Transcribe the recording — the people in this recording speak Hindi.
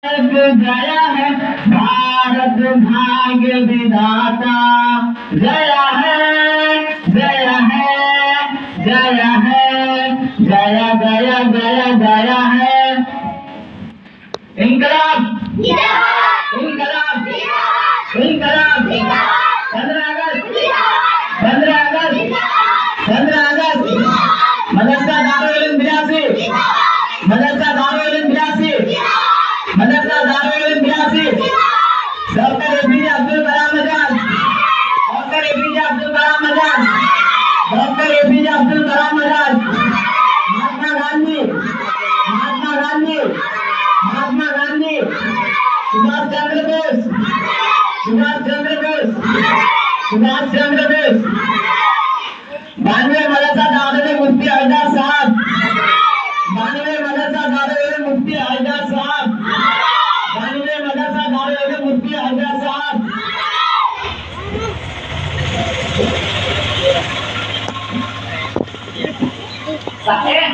जया है भारत भाग्य विधाता। जया है जया है जया है जया जया जया जया है। इनकलाब इनकलाब इनकलाब। 15 अगस्त 15 अगस्त 15 अगस्त। मदरसा दारुल उलूम 82 मदरसा दारुल उलूम 82 मदरसा Darul Uloom 82। Doctor APJ Abdul Kalam Azad doctor APJ Abdul Kalam Azad doctor APJ Abdul Kalam Azad. Mahatma Gandhi Mahatma Gandhi Mahatma Gandhi. Subhash Chandra Bose Subhash Chandra Bose Subhash Chandra Bose. 92 मदरसा दारुल मुफ्ती हैदर साहब 92 मदरसा दारुल मुफ्ती हैदर साहब 92 मदरसा दारुल मुफ्ती हैदर साहब। साहेब